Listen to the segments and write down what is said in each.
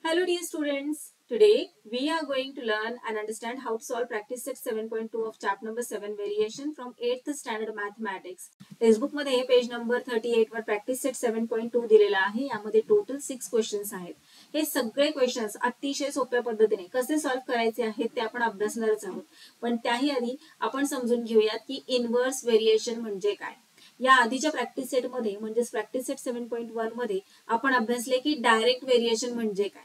Hello dear students, today we are going to learn and understand how to solve practice set 7.2 of chapter number 7 variation from 8th standard mathematics. Textbook मध्ये page number 38 वर practice set 7.2 दिलेला आहे. यामध्ये total 6 questions आहेत. हे सगळे questions अतिशय सोप्या पद्धतीने कसे सॉल्व्ह करायचे आहेत ते आपण अभ्यासणारच आहोत. पण त्याही आधी आपण समजून घेऊयात की इनव्हर्स व्हेरिएशन म्हणजे काय. या आधीच्या प्रॅक्टिस सेट मध्ये म्हणजेच प्रॅक्टिस सेट 7.1 मध्ये आपण अभ्यासले की डायरेक्ट व्हेरिएशन म्हणजे काय.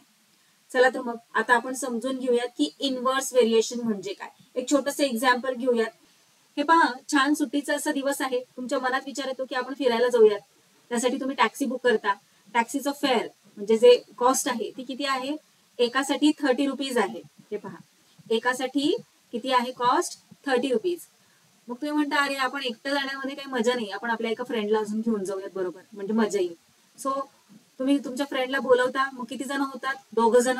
चला तर मग आता आपण समजून घेऊयात की इनव्हर्स व्हेरिएशन म्हणजे काय. एक छोटंसं एक्झाम्पल घेऊयात. हे पहा, छान सुट्टीचा असा दिवस आहे. तुमच्या मनात विचार येतो की आपण फिरायला जाऊयात. त्यासाठी तुम्ही टॅक्सी बुक करता. टॅक्सीचं फेअर म्हणजे जे कॉस्ट आहे ती किती आहे? एकासाठी 30 रुपीज आहे. हे पहा, एकासाठी किती आहे कॉस्ट? 30 रुपीज. मग तुम्ही म्हणता अरे आपण एकटं जाण्यामध्ये काही मजा नाही, आपण आपल्या एका फ्रेंडला अजून घेऊन जाऊयात, बरोबर, म्हणजे मजा येईल. सो तुम्ही तुमच्या फ्रेंडला बोलवता. मग किती जण होतात? 2 जण.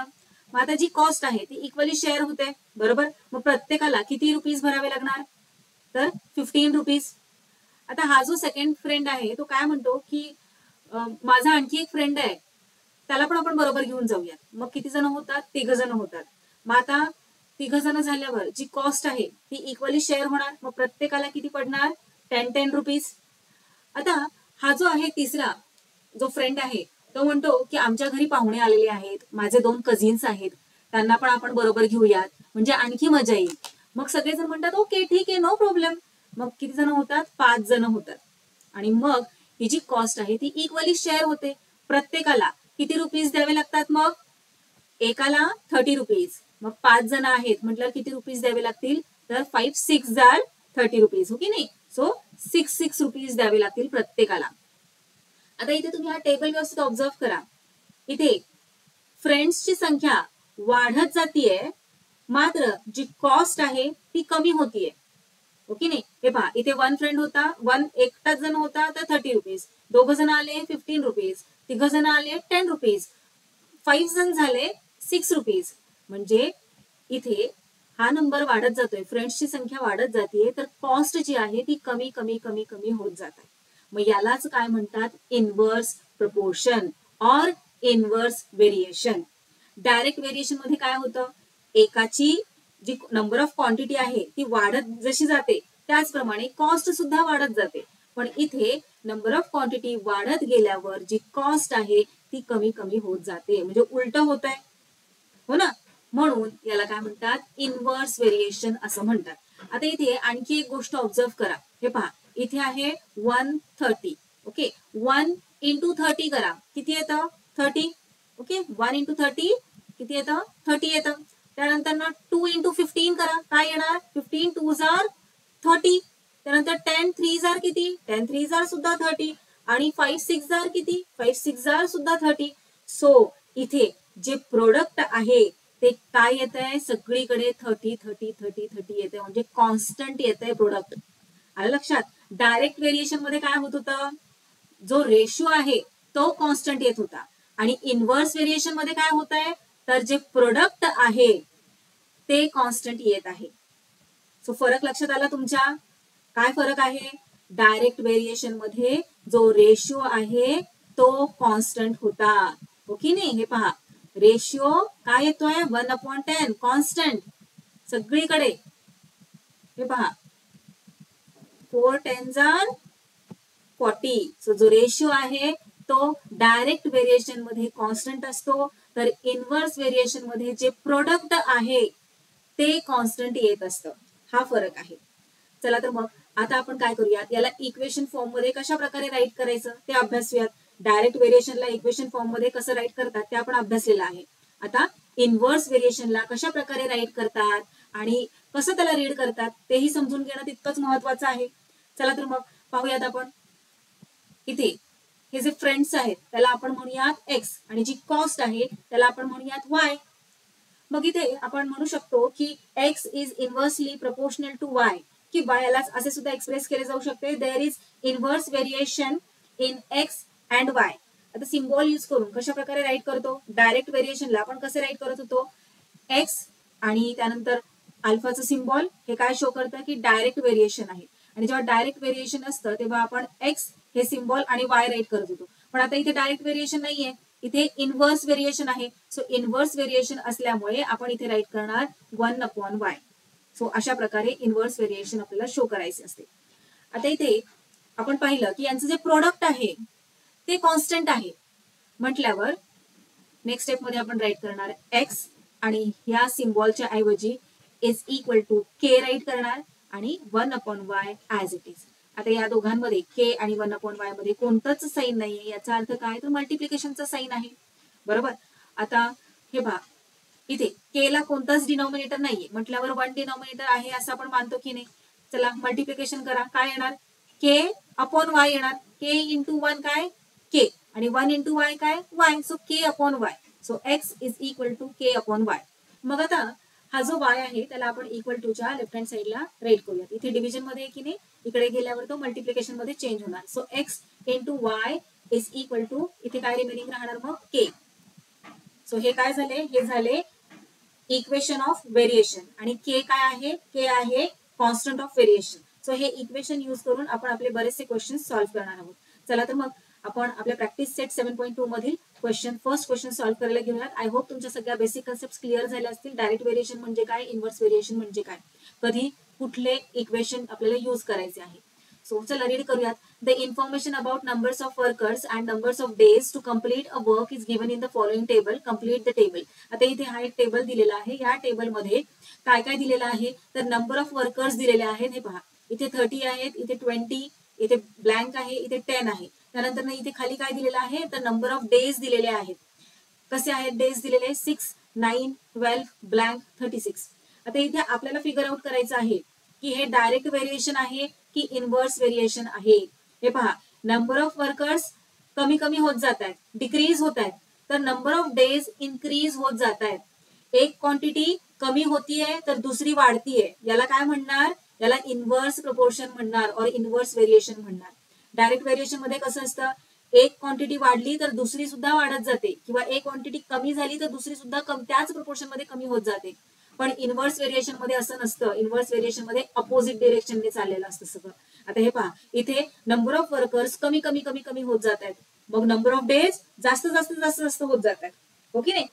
मग आता जी कॉस्ट आहे ती इक्वली शेअर होते, बरोबर. मग प्रत्येकाला किती रुपीज भरावे लागणार? तर 15 रुपीज. आता हा जो सेकंड फ्रेंड आहे तो काय म्हणतो की माझा आणखी एक फ्रेंड आहे, त्याला पण आपण बरोबर घेऊन जाऊयात. मग किती जण होतात? 3 जण होतात. मग आता 3 जण झाल्यावर जी कॉस्ट आहे ती इक्वली शेअर होणार. मग प्रत्येकाला किती पडणार? 10 रुपीज. आता हा जो आहे तिसरा जो फ्रेंड आहे तो म्हणतो की आमच्या घरी पाहुणे आलेले आहेत, माझे 2 कझिन्स आहेत, त्यांना पण आपण बरोबर घेऊयात म्हणजे आणखी मजा येईल. मग सगळेजण म्हणतात ओके ठीक आहे, नो प्रॉब्लेम. मग किती जण होतात? 5 जण होतात. आणि मग ही जी कॉस्ट आहे ती इक्वली शेअर होते. प्रत्येकाला किती रुपीज द्यावे लागतात? मग एकाला 30 रुपीज. मग 5 जण आहेत म्हटल्यावर किती रुपीज द्यावे लागतील? तर 5 6 जार 30 रुपीज, हो की नाही. सो 6 रुपीज द्यावे लागतील प्रत्येकाला. आता इथे तुम्ही हा टेबल व्यवस्थित ऑब्झर्व करा. इथे फ्रेंड्सची संख्या वाढत जातीये, मात्र जी कॉस्ट आहे ती कमी होतीये, ओके नाही. हे पहा, इथे 1 फ्रेंड होता, 1 एकटाच जण होता तर 30 रुपीज. 2 जण आले 15 रुपीज. 3 जण आले 10 रुपीज. 5 जण झाले 6 रुपीज. म्हणजे इथे हा नंबर वाढत जातोय, फ्रेंड्सची संख्या वाढत जाते, तर कॉस्ट जी आहे ती कमी कमी कमी कमी होत जात आहे. मग यालाच काय म्हणतात? Inverse proportion or inverse variation. Direct variation मध्ये काय होतं? एकाची जी नंबर ऑफ क्वांटिटी आहे ती वाढत जशी जाते त्याचप्रमाणे कॉस्ट सुद्धा वाढत जाते. पण इथे नंबर ऑफ क्वांटिटी वाढत गेल्यावर जी कॉस्ट आहे ती कमी कमी होत जाते, म्हणजे उलट होत आहे, हो ना. म्हणून याला काय म्हणतात? इनव्हर्स व्हेरिएशन असं म्हणतात. आता इथे आणखी एक गोष्ट ऑब्झर्व करा. हे पहा, इथे आहे 130, ओके. 1 इंटू 30 करा, किती येतं? 30, ओके. 1 इंटू 30 किती येतं? 30 येतं. त्यानंतर ना 2 इंटू 15 करा, काय येणार? 15 2 जार 30. त्यानंतर 10 3 जार किती? 10 3 जार सुद्धा 30. आणि 5 6 जार किती? 5 6 जार सुद्धा 30. सो इथे जे प्रोडक्ट आहे ते काय येत आहे? सगळीकडे 30 30 30 30 येते, म्हणजे कॉन्स्टंट येत आहे प्रोडक्ट. आलं लक्षात? डायरेक्ट व्हेरिएशन मध्ये काय होत होतं? जो रेशो आहे तो कॉन्स्टंट येत होता. आणि इनव्हर्स व्हेरिएशन मध्ये काय होत आहे? तर जे प्रोडक्ट आहे ते कॉन्स्टंट येत आहे. सो फरक लक्षात आला तुमच्या? काय फरक आहे? डायरेक्ट व्हेरिएशन मध्ये जो रेशो आहे तो कॉन्स्टंट होता, ओके नाही. हे पहा, रेशिओ काय येतोय? 1/10 कॉन्स्टंट सगळीकडे. हे पहा, 4 10 जार 40. सो जो रेशिओ आहे तो डायरेक्ट व्हेरिएशन मध्ये कॉन्स्टंट असतो, तर इनव्हर्स व्हेरिएशन मध्ये जे प्रोडक्ट आहे ते कॉन्स्टंट येत असतं. हा फरक आहे. चला तर मग आता आपण काय करूयात? याला इक्वेशन फॉर्म मध्ये कशा प्रकारे राईट करायचं ते अभ्यासूयात. डायरेक्ट व्हेरिएशनला इक्वेशन फॉर्म मध्ये कसं राईट करतात ते आपण अभ्यासलेलं आहे. आता इनव्हर्स व्हेरिएशनला कशा प्रकारे राईट करतात आणि कसं त्याला रीड करतात तेही समजून घेणं तितकंच महत्वाचं आहे. चला तर मग पाहूयात आपण. इथे हे जे फ्रेंड्स आहेत त्याला आपण म्हणूयात एक्स आणि जी कॉस्ट आहे त्याला आपण म्हणूयात वाय. मग इथे आपण म्हणू शकतो की X is inversely proportional to Y, की वायला असे सुद्धा एक्सप्रेस केले जाऊ शकते. There is inverse variation in X and Y. आता सिम्बॉल यूज करून कशा प्रकारे राईट करतो? डायरेक्ट व्हेरिएशनला आपण कसे राईट करत होतो? एक्स आणि त्यानंतर अल्फाचं सिम्बॉल हे काय शो करतं? की डायरेक्ट व्हेरिएशन आहे. आणि जेव्हा डायरेक्ट व्हेरिएशन असतं तेव्हा आपण एक्स हे सिम्बॉल आणि वाय राईट करत होतो. पण आता इथे डायरेक्ट व्हेरिएशन नाहीये, इथे इनव्हर्स व्हेरिएशन आहे. सो इनव्हर्स व्हेरिएशन असल्यामुळे आपण इथे राईट करणार 1/y. सो अशा प्रकारे इनव्हर्स व्हेरिएशन आपल्याला शो करायचे असते. आता इथे आपण पाहिलं की यांचं जे प्रोडक्ट आहे ते कॉन्स्टंट आहे म्हटल्यावर नेक्स्ट स्टेप मध्ये आपण राईट करणार एक्स आणि ह्या सिम्बॉलच्या ऐवजी is equal to K write करणार आणि 1/y ऍज इट इज. आता या दोघांमध्ये के आणि 1/y मध्ये कोणतंच साईन नाहीये. याचा अर्थ काय, तर मल्टिप्लिकेशनचा साईन आहे. बरोबर. आता हे पहा, इथे के ला कोणताच डिनॉमिनेटर नाहीये म्हटल्यावर 1 डिनॉमिनेटर आहे असं आपण मानतो की नाही. चला मल्टिप्लिकेशन करा. काय येणार, के अपॉन वाय येणार. के इंटू 1 काय, के, आणि 1 इंटू वाय काय, Y. So K upon Y. So X is equal to K upon Y. मग आता हा जो वाय आहे त्याला आपण इक्वल टूच्या लेफ्ट हँड साईडला राईट करूयात. इथे डिव्हिजन मध्ये की नाही, इकडे गेल्यावर तो मल्टिप्लिकेशन मध्ये चेंज होणार. So X into Y is equal to, इथे काय रिमेनिंग राहणार मग, के. सो हे काय झाले, हे झाले इक्वेशन ऑफ व्हेरिएशन. आणि के काय आहे, के आहे कॉन्स्टंट ऑफ व्हेरिएशन. सो हे इक्वेशन यूज करून आपण आपले बरेचसे क्वेश्चन सॉल्व्ह करणार आहोत. चला तर मग आपण आपल्या प्रॅक्टिस सेट 7.2 मधील फर्स्ट क्वेश्चन सॉल्व्ह करायला घेऊयात. आय होप तुमच्या सगळ्या बेसिक कन्सेप्ट क्लिअर झाल्या असतील. डायरेक्ट व्हेरिएशन म्हणजे काय, इनव्हर्स व्हेरिएशन म्हणजे काय, कधी कुठले इक्वेशन आपल्याला यूज करायचे आहे. सो चला रीड करूयात. The information about numbers of workers and numbers of days to complete a work is given in the following table. Complete the table. आता इथे हा एक टेबल दिलेला आहे. या टेबलमध्ये काय काय दिलेलं आहे, तर नंबर ऑफ वर्कर्स दिलेले आहेत. हे पहा, इथे 30 आहेत, इथे 20, इथे ब्लँक आहे, इथे 10 आहे. त्यानंतर इथे खाली काय दिलेलं आहे, तर नंबर ऑफ डेज दिलेले आहेत. कसे आहेत डेज दिलेले, 6, 9, 12, ब्लँक 36. आता इथे आपल्याला फिगर आउट करायचं आहे की हे डायरेक्ट व्हेरिएशन आहे की इनव्हर्स व्हेरिएशन आहे. हे पहा, नंबर ऑफ वर्कर्स कमी कमी होत जात आहेत, डिक्रीज होत आहेत, तर नंबर ऑफ डेज इन्क्रीज होत जात आहेत. एक क्वांटिटी कमी होतीये तर दुसरी वाढतीये. याला काय म्हणणार, याला इनव्हर्स प्रपोर्शन म्हणणार और इनव्हर्स व्हेरिएशन म्हणणार. डायरेक्ट व्हेरिएशन मध्ये कसं असतं, एक क्वांटिटी वाढली तर दुसरी सुद्धा वाढत जाते, किंवा एक क्वांटिटी कमी झाली तर दुसरी सुद्धा त्याच प्रपोर्शन मध्ये कमी होत जाते. पण इनव्हर्स व्हेरिएशन मध्ये असं नसतं. इनव्हर्स व्हेरिएशन मध्ये अपोजिट डिरेक्शनने चाललेलं असतं सगळं. आता हे पहा, इथे नंबर ऑफ वर्कर्स कमी कमी कमी कमी होत जात आहेत, मग नंबर ऑफ डेज जास्त जास्त जास्त जास्त होत जात आहेत. हो की नाही.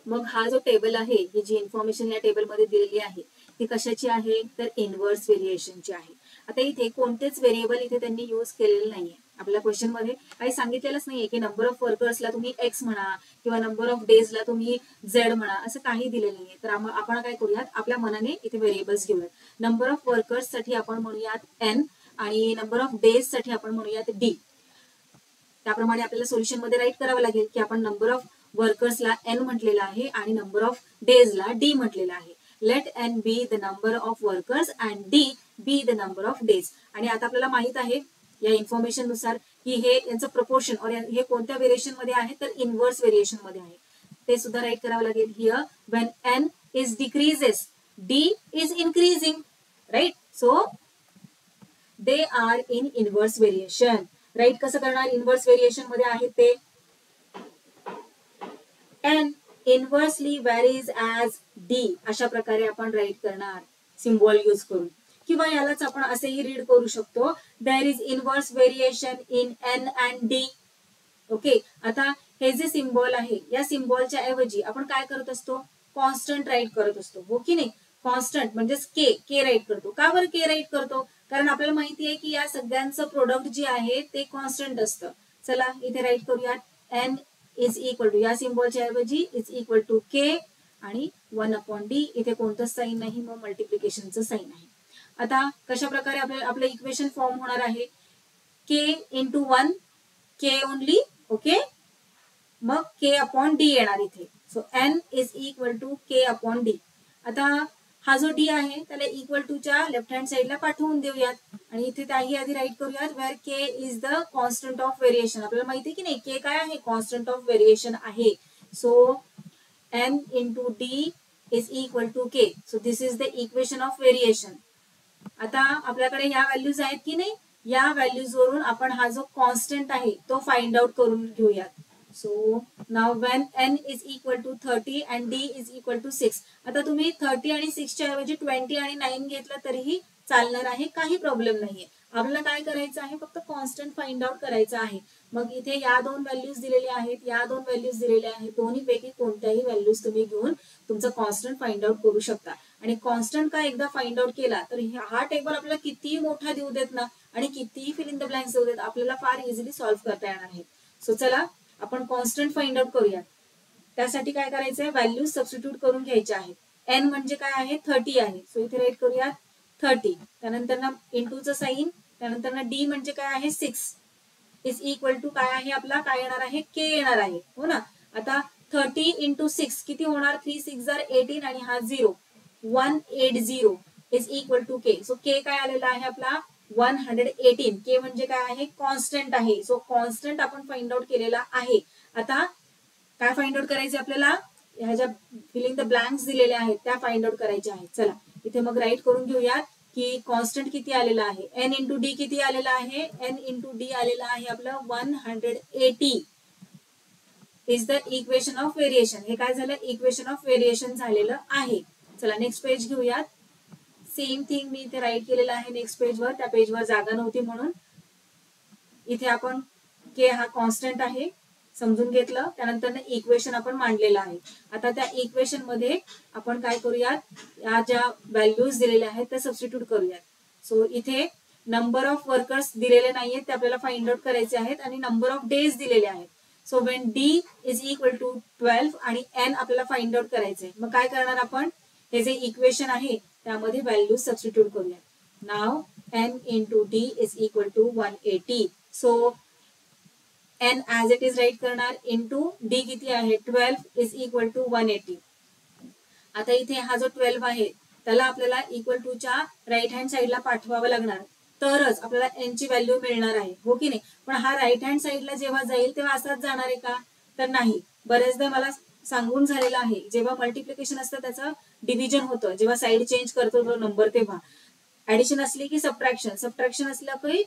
मग हा जो टेबल आहे, ही जी इन्फॉर्मेशन या टेबलमध्ये दिलेली आहे ती कशाची आहे, तर इनव्हर्स व्हेरिएशनची आहे. आता इथे कोणतेच व्हेरिएबल इथे त्यांनी यूज केलेलं नाहीये. आपल्या क्वेश्चन मध्ये काही सांगितलेलंच नाहीये की नंबर ऑफ वर्कर्सला तुम्ही एक्स म्हणा किंवा नंबर ऑफ डेजला तुम्ही झेड म्हणा, असं काही दिलेलं नाहीये. तर आपण काय करूयात, आपल्या मनाने इथे व्हेरिएबल्स घेऊयात. नंबर ऑफ वर्कर्स साठी आपण म्हणूयात एन आणि नंबर ऑफ डेज साठी आपण म्हणूयात डी. त्याप्रमाणे आपल्याला सोल्युशन मध्ये राईट करावं लागेल की आपण नंबर ऑफ वर्कर्सला एन म्हटलेला आहे आणि नंबर ऑफ डेजला डी म्हटलेला आहे. Let N be the number of workers and D be the number of days. आणि आता आपल्याला माहित आहे या इन्फॉर्मेशन नुसार की हे यांचं प्रपोर्शन और हे कोणत्या व्हेरिएशन मध्ये आहे, तर इनव्हर्स व्हेरिएशन मध्ये आहे. ते सुद्धा राईट करावं लागेल. Here when N is decreases D is increasing, right. So they are in inverse variation. Right कसं करणार, इनव्हर्स व्हेरिएशन मध्ये आहे ते. N inversely varies as D, अशा प्रकारे आपण राईट करणार सिम्बॉल यूज करून. किंवा यालाच आपण असेही रीड करू शकतो, there is inverse variation in N and D. Okay. आता हे जे सिम्बॉल आहे या सिम्बॉलच्या ऐवजी आपण काय करत असतो, कॉन्स्टंट राईट करत असतो. हो की नाही. कॉन्स्टंट म्हणजेच के राईट करतो. का बरं के राईट करतो, कारण आपल्याला माहिती आहे की या सगळ्यांचं प्रोडक्ट जे आहे ते कॉन्स्टंट असतं. चला इथे राईट करूयात, एन इज इक्वल टू, या सिम्बॉलच्या ऐवजी इज इक्वल टू के आणि 1/d. इथे कोणतंच साईन नाही, मग मल्टिप्लिकेशनचं साईन आहे. आता कशा प्रकारे आपलं इक्वेशन फॉर्म होणार आहे, K into 1 K only. Okay. मग के अपॉन डी येणार इथे. So N is equal to K upon D. आता हा जो डी आहे त्याला इक्वल टूच्या लेफ्ट हँड साईडला पाठवून देऊयात आणि इथे त्याही आधी राईट करूयात where K is the constant of variation. आपल्याला माहिती आहे की नाही, के काय आहे, कॉन्स्टंट ऑफ व्हेरिएशन आहे. So N into D is equal to K. So this is the equation of variation. आता आपल्याकडे ह्या व्हॅल्यूज आहेत की नाही, या व्हॅल्यूज वरून आपण हा जो कॉन्स्टंट आहे तो फाइंड आउट करून घेऊयात. So now when N is equal to 30 and D is equal to 6. आता तुम्ही 30 आणि 6 च्या ऐवजी 20 आणि 9 घेतलं तरीही चालणार आहे, काही प्रॉब्लेम नाहीये. आपल्याला काय करायचं आहे, फक्त कॉन्स्टंट फाइंड आउट करायचं आहे. मग इथे या दोन व्हॅल्यूज दिलेल्या आहेत, या दोन व्हॅल्यूज दिलेल्या आहेत, दोन्हीपैकी कोणत्याही व्हॅल्यूज तुम्ही घेऊन तुमचं कॉन्स्टंट फाइंड आउट करू शकता. आणि कॉन्स्टंट का एकदा फाइंड आउट केला तर हा टेबल आपल्याला कितीही मोठा देऊ देत ना आणि कितीही फिल इन द ब्लँक्स देऊ देत, आपल्याला फार इझिली सॉल्व्ह करता येणार आहे. सो चला आपण कॉन्स्टंट फाइंड आउट करूया. त्यासाठी काय करायचंय, व्हॅल्यूज सबस्टिट्यूट करून घ्यायच्या आहेत. एन म्हणजे काय आहे, 30 आहे. सो इथे राईट करूया 30. त्यानंतर ना इंटूचं साईन, त्यानंतर ना डी म्हणजे काय आहे 6 इज इक्वल टू काय आहे आपला, काय येणार आहे, के येणार आहे, हो ना. आता 30 इंटू 6 किती होणार, 3 6 18 आणि हा 0 180 is equal to K. So K काय आलेला आहे आपला 118. के म्हणजे काय आहे, कॉन्स्टंट आहे. सो कॉन्स्टंट आपण फाइंड आउट केलेला आहे. आता काय फाइंड आउट करायचे आपल्याला, ह्या ज्या फिलिंग द ब्लँक्स दिलेल्या आहेत त्या फाइंड आउट करायच्या आहेत. चला इथे मग राईट करून घेऊयात की कॉन्स्टंट किती आलेला आहे, एन इंटू डी किती आलेला आहे, एन इंटू डी आलेला आहे आपलं 180 is the equation of variation. हे काय झालं, इक्वेशन ऑफ व्हेरिएशन झालेलं आहे. चला नेक्स्ट पेज घेऊयात. सेम थिंग मी इथे राईट केलेलं आहे नेक्स्ट पेजवर, त्या पेजवर जागा नव्हती म्हणून. इथे आपण के हा कॉन्स्टंट आहे समजून घेतलं, त्यानंतर इक्वेशन आपण मांडलेलं आहे. आता त्या इक्वेशन मध्ये आपण काय करूयात, या ज्या व्हॅल्यूज दिलेल्या आहेत त्या सबस्टिट्यूट करूयात. सो इथे नंबर ऑफ वर्कर्स दिलेले नाहीयेत, ते आपल्याला फाइंड आउट करायचे आहेत आणि नंबर ऑफ डेज दिलेले आहेत. So when D is equal to 12 आणि एन आपल्याला फाइंड आउट करायचंय. मग काय करणार आपण, हे जे इक्वेशन आहे त्यामध्ये व्हॅल्यूज सबस्टिट्यूट करूयात. Now N into D is equal to 180. So N as it is write करणार इंटू डी किती आहे 12 इज इक्वल टू 180. आता इथे हा जो 12 आहे त्याला आपल्याला इक्वल टू च्या राईट हँड साईडला पाठवावं लागणार, तरच आपल्याला एन ची व्हॅल्यू मिळणार आहे, हो की नाही. पण हा राईट हँड साईडला जेव्हा जाईल तेव्हा असाच जाणार आहे का, तर नाही. बरेचदा मला सांगून झालेलं आहे, जेव्हा मल्टिप्लिकेशन असतं त्याचं डिव्हिजन होतं, जेव्हा साईड चेंज करतो तो नंबर तेव्हा. ऍडिशन असली की सबट्रॅक्शन, सबट्रॅक्शन असलं की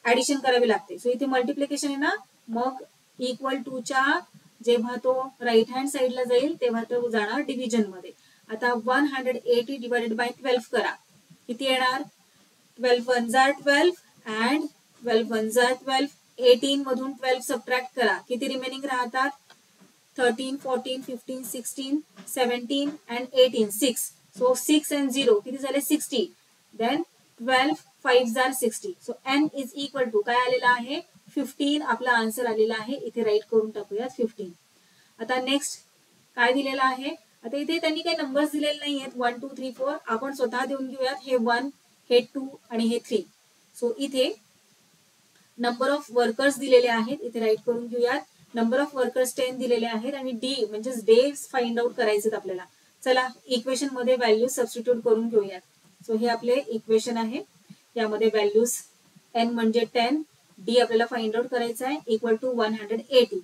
ऍडिशन करावी लागते. सो इथे मल्टिप्लिकेशन आहे ना, मग इक्वल टू च्या जेव्हा तो राईट हँड साईडला जाईल तेव्हा तो जाणार डिव्हिजन मध्ये. आता 180 डिवाइडेड बाय 12 करा, किती येणार, 12 1 जार 12 अँड 12 1 जार 12. 18 मधून 12 सबट्रॅक्ट करा, किती रिमेनिंग राहतात, 13 14 15 16 17 अँड 18 6. सो 6 अँड 0 किती झाले 60. देन 12 5 जार 60. So N is equal to काय आलेला आहे 15. आपला आन्सर आलेला आहे, इथे राईट करून टाकूयात 15. आता नेक्स्ट काय दिलेलं आहे, आता इथे त्यांनी काही नंबर्स दिलेले नाही आहेत 1 2 3 4. आपण स्वतः देऊन घेऊयात, हे 1 हे 2 आणि हे 3. सो इथे नंबर ऑफ वर्कर्स दिलेले आहेत, इथे राईट करून घेऊयात. नंबर ऑफ वर्कर्स 10 दिलेले आहेत आणि डी म्हणजे डेज फाइंड आउट करायचे आपल्याला. चला इक्वेशन मध्ये व्हॅल्यूज सबस्टिट्यूट करून घेऊयात. सो हे आपले इक्वेशन आहे, यामध्ये व्हॅल्यूज एन म्हणजे 10, डी आपल्याला फाइंड आउट करायचा आहे इक्वल टू 180.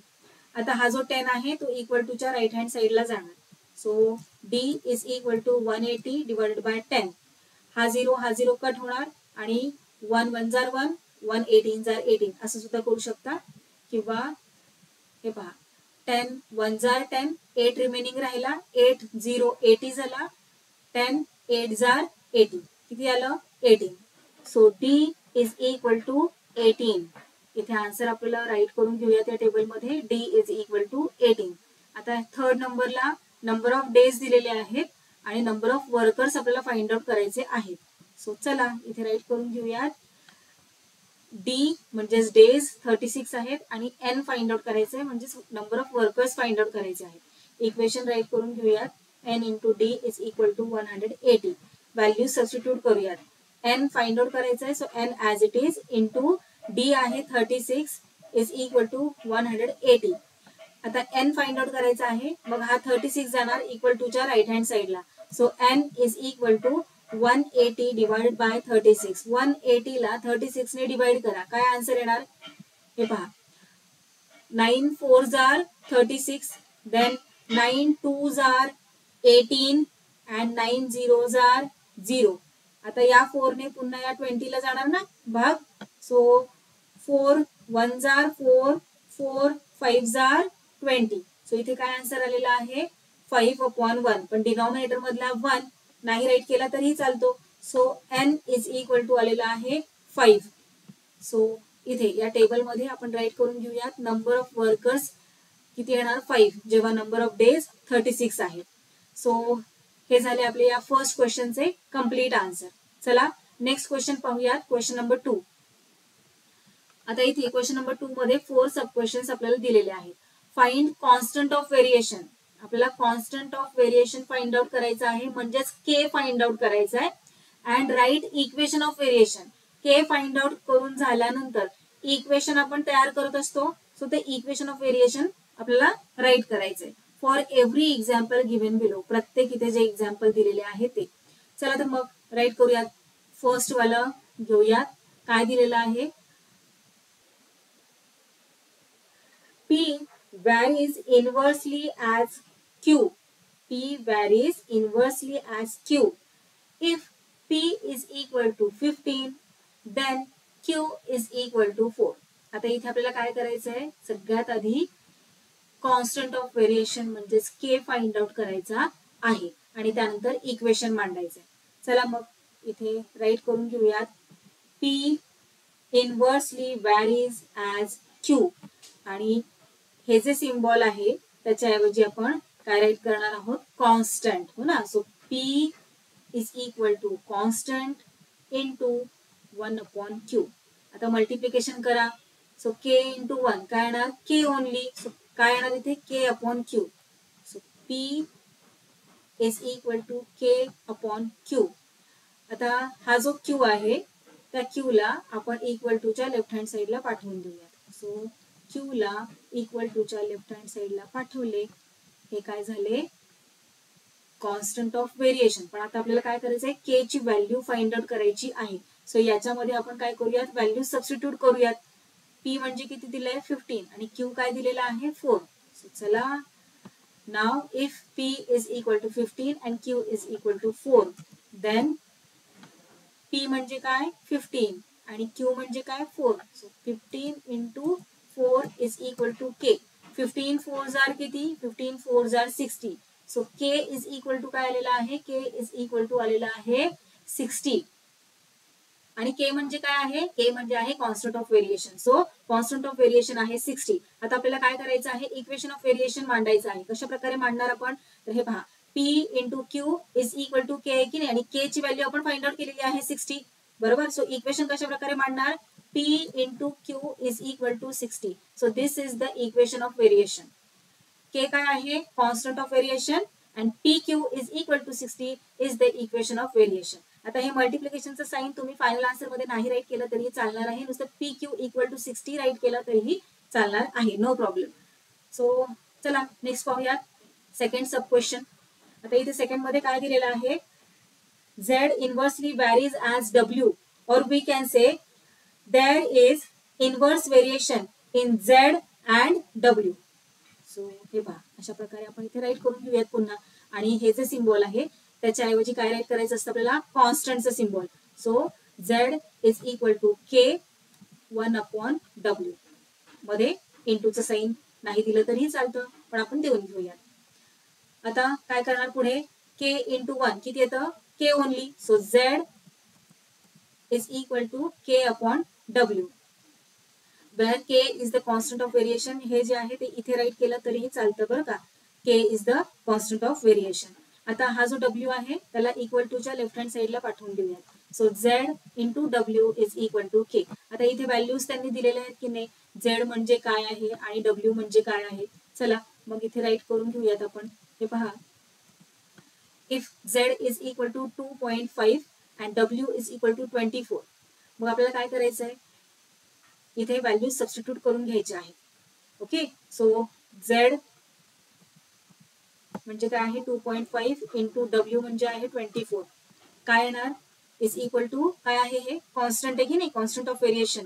आता हा जो 10 आहे तो इक्वल टू च्या राईट हँड साईडला जाणार. So D is equal to 180 divided by 10. हा 0 कट होणार आणि 1 1 जार 1 1 18 जार 18 असं सुद्धा करू शकता. किंवा हे पहा 10 1 जार 10 8 रिमेनिंग राहिला, 8 0 80 झाला, 10 8 जार 80 किती आलं 18. So D is equal to 18. इथे आन्सर आपल्याला राईट करून घेऊया त्या टेबलमध्ये, डी इज इक्वल टू 18. आता थर्ड नंबरला नंबर ऑफ डेज दिलेले आहेत आणि नंबर ऑफ वर्कर्स आपल्याला फाइंड आउट करायचे आहेत. सो चला इथे राईट करून घेऊयात. डी म्हणजेच डेज 36 आहेत आणि एन फाइंड आउट करायचे आहे म्हणजेच number of workers find out करायचे आहेत. इक्वेशन राईट करून घेऊयात, N into D is equal to 180. Value substitute करूयात. एन फाइंड आउट करायचं आहे, so N as it is into D आहे 36 इज इक्वल टू 180. आता एन फाइंड आउट करायचा आहे, मग हा 36 जाणार इक्वल टू च्या राईट हँड साईडला. So N is equal to 180 divided by 36. 180 ला 36 ने डिवाइड करा, काय आन्सर येणार हे पहा. 9 4 जार 36, देन 9 2 जार 18 अँड 9 0 जार 0. आता या 4 ने पुन्हा या 20 ला जाणार ना भाग. सो 4 1 जार 4 4 5 जार 20. सो इथे काय आन्सर आलेला आहे 5/1. पण डिनॉमिनेटर मधला 1 नाही राईट केला तरी चालतो. So N is equal to आलेला आहे 5. सो इथे या टेबलमध्ये आपण राईट करून घेऊयात नंबर ऑफ वर्कर्स किती येणार 5 जेव्हा नंबर ऑफ डेज 36 आहे. सो हे झाले आपले या फर्स्ट क्वेश्चनचे कम्प्लीट आन्सर. चला नेक्स्ट क्वेश्चन पाहूयात, क्वेश्चन नंबर 2. आता इथे क्वेश्चन नंबर 2 मध्ये 4 सब क्वेश्चन्स आपल्याला दिलेले आहेत. Find constant of variation. आपल्याला constant of variation find out करायचं आहे, म्हणजेच के फाइंड आउट करायचं आहे. And write equation of variation. K find out करून झाल्यानंतर इक्वेशन आपण तयार करत असतो. सो ते इक्वेशन ऑफ व्हेरिएशन आपल्याला राईट करायचंय for every example given below. प्रत्येक इथे जे एक्झाम्पल दिलेले आहे ते. चला तर मग राईट करूयात. फर्स्ट वाला घेऊयात. काय दिलेलं आहे, P varies inversely as Q. P varies inversely as Q. If P is equal to 15, then Q is equal to 4. आता इथे आपल्याला काय करायचं आहे, सगळ्यात आधी कॉन्स्टंट ऑफ व्हेरिएशन म्हणजेच के फाइंड आउट करायचा आहे आणि त्यानंतर इक्वेशन मांडायचं. चला मग इथे राईट करून घेऊयात. P inversely varies as Q आणि हे जे सिम्बॉल आहे त्याच्याऐवजी आपण काय राईट करणार आहोत, कॉन्स्टंट. हो ना. So P is equal to constant into 1/Q. आता मल्टिप्लिकेशन करा. सो K इंटू 1 काय येणार, K ओनली. सो काय येणार इथे, K/Q. So P is equal to K/Q. आता हा जो Q आहे त्या Q ला आपण इक्वल टू च्या लेफ्ट हँड साईडला पाठवून देऊयात. सो Q ला इक्वल टू च्या लेफ्ट हँड साईडला पाठवले. हे काय झाले, कॉन्स्टंट ऑफ व्हेरिएशन. पण आता आपल्याला काय करायचंय, के ची व्हॅल्यू फाइंड आउट करायची आहे. सो याच्यामध्ये आपण काय करूयात, व्हॅल्यू सबस्टिट्यूट करूयात. P म्हणजे किती दिलंय 15 आणि Q काय दिलेला आहे 4. सो चला now if P is equal to 15 and Q is equal to 4 then P म्हणजे काय 15 आणि Q म्हणजे काय 4. So 15 into 4 is equal to K. 15 4s are किती, 15 4s are 60. So K is equal to काय आलेला आहे, K is equal to आलेला आहे 60. आणि K म्हणजे काय आहे, K म्हणजे आहे constant of variation. So constant of variation आहे 60. आता आपल्याला काय करायचं आहे, इक्वेशन ऑफ व्हेरिएशन मांडायचं आहे. कशा प्रकारे मांडणार आपण, तर हे पहा, P into Q is equal to K आहे की नाही, आणि K ची व्हॅल्यू आपण फाइंड आउट केलेली आहे 60. बरोबर. सो इक्वेशन कशा प्रकारे मांडणार, P into Q is equal to 60. So this is the equation of variation. K काय आहे, constant of variation and PQ is equal to 60 is the equation of variation. आता हे मल्टिप्लिकेशनचं साइन तुम्ही फायनल आन्सर मध्ये नाही राईट केलं तरीही चालणार आहे. नुसतं PQ इक्वल टू 60 राईट केलं तरीही चालणार आहे, नो प्रॉब्लेम. सो चला नेक्स्ट पाहूयात सेकंड सब क्वेश्चन. आता इथे सेकंड मध्ये काय दिलेलं आहे, Z inversely varies as W, or we can say there is inverse variation in Z and W. So हे पहा, अशा प्रकारे आपण इथे राईट करून घेऊयात पुन्हा. आणि हे जे सिम्बॉल आहे त्याच्याऐवजी काय राईट करायचं असतं आपल्याला, कॉन्स्टंटचं symbol. So Z is equal to K 1/W. मध्ये इंटूचं साइन नाही दिलं तरीही चालतं, पण आपण देऊन घेऊयात. आता काय करणार पुढे, K इंटू 1 किती येतं, K only. So Z is equal to K/W, where K is the constant of variation. हे जे आहे ते इथे राईट केलं तरीही चालतं बरं का. K is the constant of variation. आता हा जो W आहे त्याला इक्वल टू च्या लेफ्ट हँड साईडला पाठवून देऊयात. So Z into W is equal to K. आता इथे व्हॅल्यूज त्यांनी दिलेल्या आहेत की नाही, Z म्हणजे काय आहे आणि W म्हणजे काय आहे. चला मग इथे राईट करून घेऊयात आपण. हे पहा, if Z is equal to 2.5 and W is equal to 24. मग आपल्याला काय करायचं आहे, इथे व्हॅल्यू सबस्टिट्यूट करून घ्यायचे आहे. ओके. सो Z म्हणजे काय आहे 2.5 इंटू W म्हणजे आहे 24. काय येणार, इज इक्वल टू काय आहे, हे कॉन्स्टंट आहे की नाही, constant of variation.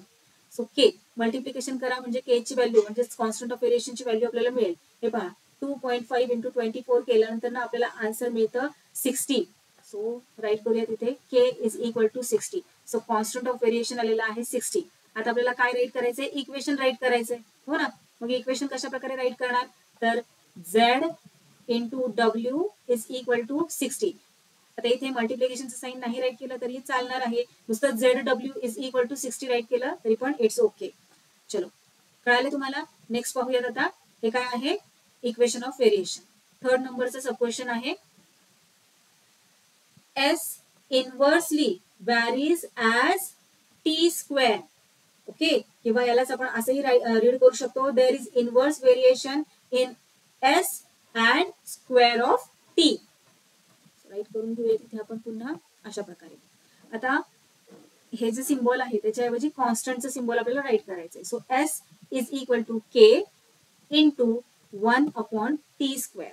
So K multiplication करा म्हणजे K ची व्हॅल्यू म्हणजे कॉन्स्टंट ऑफ व्हेरिएशनची व्हॅल्यू आपल्याला मिळेल. हे पहा, 2.5 इंटू 24 केल्यानंतर ना आपल्याला आन्सर मिळतं 60. सो राईट करूया तिथे, K is equal to 60. So constant of variation आलेला आहे 60. आता आपल्याला काय राईट करायचंय, इक्वेशन राईट करायचंय. हो ना. मग इक्वेशन कशा प्रकारे राईट करणार, तर Z into W is equal to 60. आता इथे मल्टिप्लिकेशनचं साईन नाही राईट केलं तरी चालणार आहे, नुसतं ZW is equal to 60 write केलं तरी पण इट्स ओके. चलो, कळाले तुम्हाला? नेक्स्ट पाहूयात आता. हे काय आहे? Equation of variation. थर्ड नंबरचं सब क्वेश्चन आहे. S inversely varies as T square. Okay, किंवा यालाच आपण असंही रीड करू शकतो, there is inverse variation in S and square of T. Write करून घेऊया तिथे आपण पुन्हा अशा प्रकारे. आता हे जे सिम्बॉल आहे त्याच्याऐवजी कॉन्स्टंटचं सिम्बॉल आपल्याला राईट करायचं आहे. So S is equal to K into 1/t square.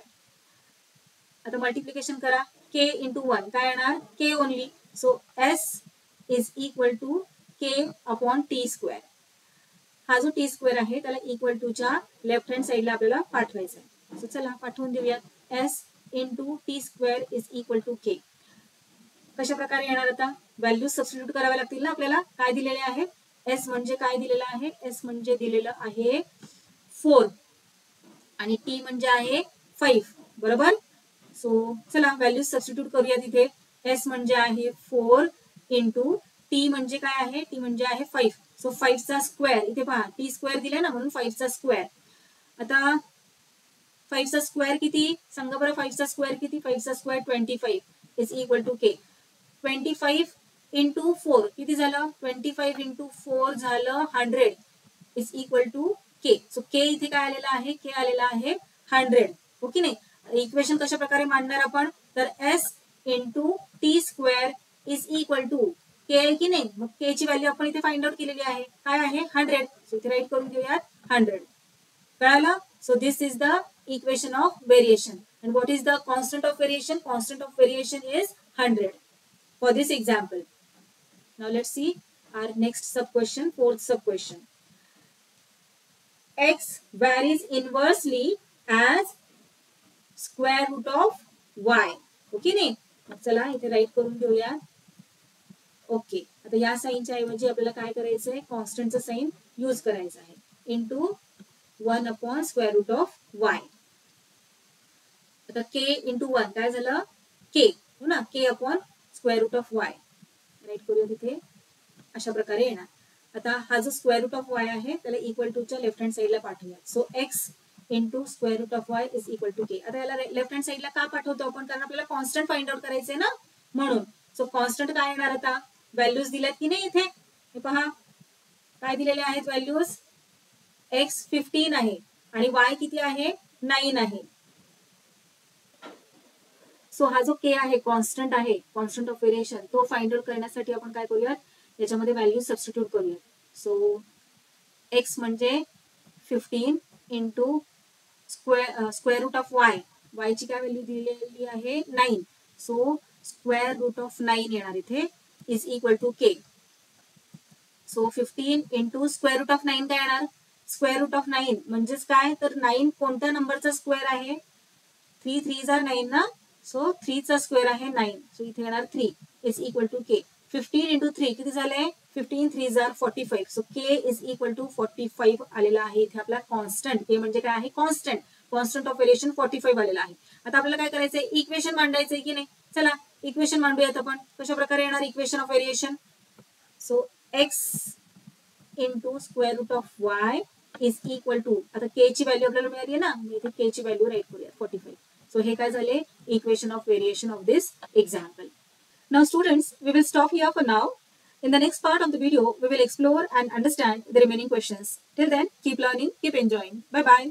आता मल्टिप्लिकेशन करा. K इंटू 1 काय येणार? K only. So S is equal to K/t square. हा जो टी स्क्वेअर आहे त्याला इक्वल टूच्या लेफ्ट हँड साईडला आपल्याला पाठवायचा आहे. सो चला पाठवून देऊयात. S into T square is equal to K. कशा प्रकारे येणार? आता व्हॅल्यूज सबस्टिट्यूट कराव्या लागतील ना आपल्याला. काय दिलेले आहे? S म्हणजे काय दिलेलं आहे? S म्हणजे दिलेलं आहे 4 आणि T म्हणजे आहे 5. बरोबर. सो चला व्हॅल्यूज सबस्टिट्यूट करूया तिथे. S म्हणजे आहे 4 इंटू T म्हणजे काय आहे? T म्हणजे आहे 5. सो 5चा स्क्वेअर इथे पहा, T स्क्वेअर दिले ना म्हणून 5चा स्क्वेअर. आता 5चा स्क्वेअर किती? सांगा बरं, 5चा स्क्वेअर किती? 5चा square 25 is equal to K. 25 into 4 किती झालं? 25 इंटू 4 झालं 100 is equal to K. So K इथे काय आलेला आहे? K आलेला आहे 100. ओके नाही? इक्वेशन कशा प्रकारे मांडणार आपण? तर S into T square is equal to K आहे की नाही? मग K ची व्हॅल्यू आपण इथे फाइंड आउट केलेली आहे. काय आहे? 100. सो इथे राईट करून घेऊयात 100. कळालं? So this is the equation of variation. And what is the constant of variation? Constant of variation is 100 for this example. Now let's see our next sub question, fourth sub question. X varies inversely as square root of y. Okay नाही? चला इथे right करून घेऊया. Okay, आता या साईनच्या ऐवजी आपल्याला काय करायचंय? कॉन्स्टंटचं साईन यूज करायचं आहे. Into 1/square root of y. आता K इंटू 1 काय झालं? K हो ना? K/square root of y. Right करूया तिथे अशा प्रकारे येणार. आता हा जो स्क्वेअर रूट ऑफ y आहे त्याला इक्वल टूच्या लेफ्ट हँड साईडला पाठवूया. So x into square root of y is equal to K. आता याला लेफ्ट हँड साईडला का पाठवतो आपण? कारण आपल्याला कॉन्स्टंट फाइंड आउट करायचंय ना म्हणून. सो कॉन्स्टंट काय येणार? आता व्हॅल्यूज दिल्यात की नाही इथे? हे पहा काय दिलेले आहेत व्हॅल्यूज. x 15 आहे आणि y किती आहे? 9 आहे. सो हा जो K आहे कॉन्स्टंट आहे, कॉन्स्टंट ऑफ व्हेरिएशन, तो फाइंड आउट करण्यासाठी आपण काय करूयात? याच्यामध्ये व्हॅल्यू सबस्टिट्यूट करूयात. सो x म्हणजे 15 into square root of y. y ची काय व्हॅल्यू दिलेली आहे? 9. सो स्क्वेअर रूट ऑफ 9 येणार इथे is equal to K. So 15 into square root of 9 काय येणार? स्क्वेअर रूट ऑफ 9 म्हणजेच काय? तर 9 कोणत्या नंबरचा स्क्वेअर आहे? 3 3 are 9 ना? सो 3 चा स्क्वेअर आहे 9. सो इथे येणार 3 is equal to K. 15 into 3 किती झाले? 15 3 are 45. So K is equal to 45 आलेला आहे इथे आपला कॉन्स्टंट. K म्हणजे काय आहे? कॉन्स्टंट. कॉन्स्टंट ऑफ व्हेरिएशन 45 आलेला आहे. आता आपल्याला काय करायचंय? इक्वेशन मांडायचंय की नाही? चला इक्वेशन मांडूयात आपण. कशा प्रकारे येणार equation of variation? So x into square root of y is equal to, आता K ची व्हॅल्यू आपल्याला मिळाली आहे ना, मी इथे K ची व्हॅल्यू राईट करूया 45. सो हे काय झाले? Equation of variation of this example. Now students, we will stop here for now. In the next part of the video, we will explore and understand the remaining questions. Till then, keep learning, keep enjoying. Bye bye.